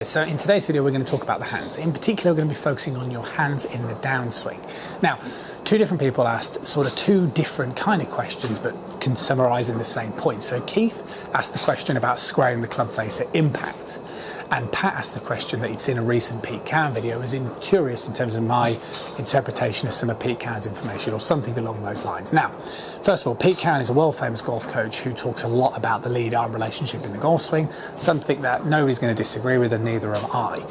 So in today's video we're going to talk about the hands. In particular we're going to be focusing on your hands in the downswing. Now, two different people asked sort of two different kind of questions but can summarise in the same point. So Keith asked the question about squaring the club face at impact, and Pat asked the question that he'd seen a recent Pete Cowan video, was curious in terms of my interpretation of some of Pete Cowan's information or something along those lines. Now, first of all, Pete Cowan is a world famous golf coach who talks a lot about the lead-arm relationship in the golf swing, something that nobody's going to disagree with, and neither am I.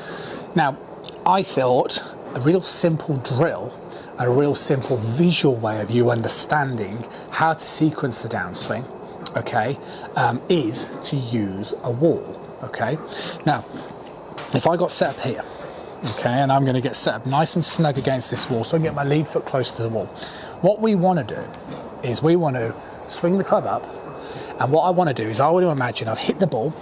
Now, I thought a real simple drill, a real simple visual way of you understanding how to sequence the downswing, okay, is to use a wall. Okay, now if I got set up here, okay, and I'm going to get set up nice and snug against this wall so I can get my lead foot close to the wall, what we want to do is we want to swing the club up, and what I want to do is I want to imagine I've hit the ball,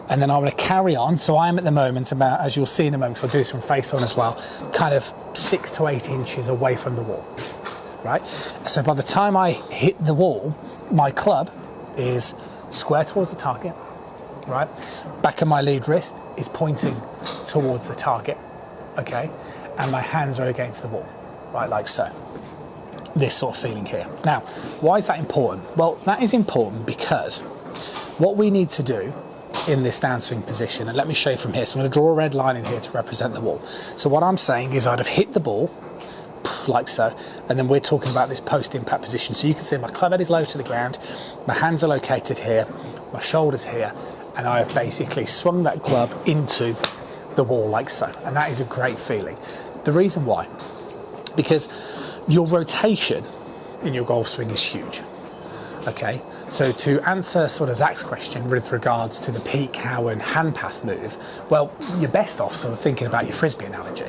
and then I want to carry on. So I am at the moment about, as you'll see in a moment, so I'll do this from face on as well, kind of 6 to 8 inches away from the wall, right? So by the time I hit the wall, my club is square towards the target, right? Back of my lead wrist is pointing towards the target, okay? And my hands are against the wall, right, like so. This sort of feeling here. Now, why is that important? Well, that is important because what we need to do in this downswing position, and let me show you from here. So I'm going to draw a red line in here to represent the wall. So what I'm saying is I'd have hit the ball like so, and then we're talking about this post-impact position. So you can see my club head is low to the ground, my hands are located here, my shoulders here, and I have basically swung that club into the wall like so. And that is a great feeling. The reason why, because your rotation in your golf swing is huge. Okay, so to answer sort of Zach's question with regards to the Pete Cowan hand path move, well, you're best off sort of thinking about your frisbee analogy.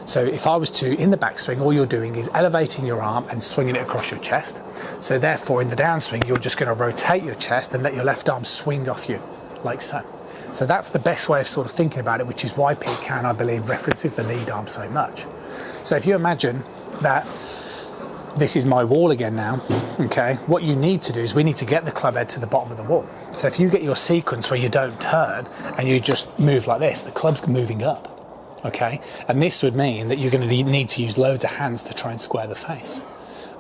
So if I was to, in the backswing, all you're doing is elevating your arm and swinging it across your chest. So therefore, in the downswing, you're just going to rotate your chest and let your left arm swing off you, like so. So that's the best way of sort of thinking about it, which is why Pete Cowan, I believe, references the lead arm so much. So if you imagine that this is my wall again now, okay, what you need to do is we need to get the club head to the bottom of the wall. So if you get your sequence where you don't turn and you just move like this, the club's moving up. Okay, and this would mean that you're going to need to use loads of hands to try and square the face.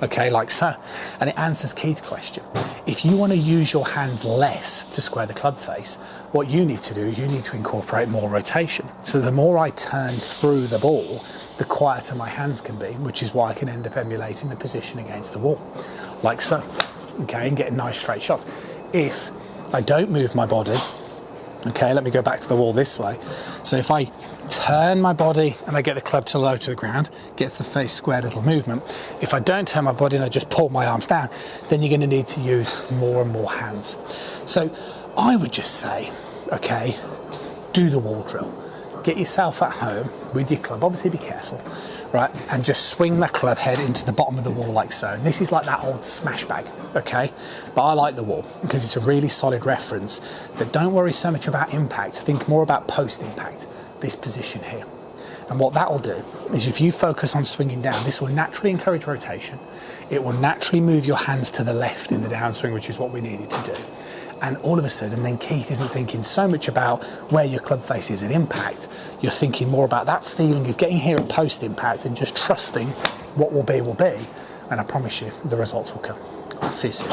Okay, like so. And it answers Keith's question. If you want to use your hands less to square the club face, what you need to do is you need to incorporate more rotation. So the more I turn through the ball, the quieter my hands can be, which is why I can end up emulating the position against the wall, like so. Okay, and getting nice straight shots. If I don't move my body, okay, let me go back to the wall this way. So if I turn my body and I get the club to low to the ground, gets the face squared, little movement. If I don't turn my body and I just pull my arms down, then you're going to need to use more and more hands. So I would just say, okay, do the wall drill. Get yourself at home with your club, obviously be careful, right? And just swing that club head into the bottom of the wall like so. And this is like that old smash bag, okay? But I like the wall because it's a really solid reference that don't worry so much about impact, think more about post-impact, this position here. And what that will do is if you focus on swinging down, this will naturally encourage rotation. It will naturally move your hands to the left in the downswing, which is what we needed to do. And all of a sudden, then Keith isn't thinking so much about where your club face is at impact. You're thinking more about that feeling of getting here at post-impact and just trusting what will be will be. And I promise you, the results will come. I'll see you soon.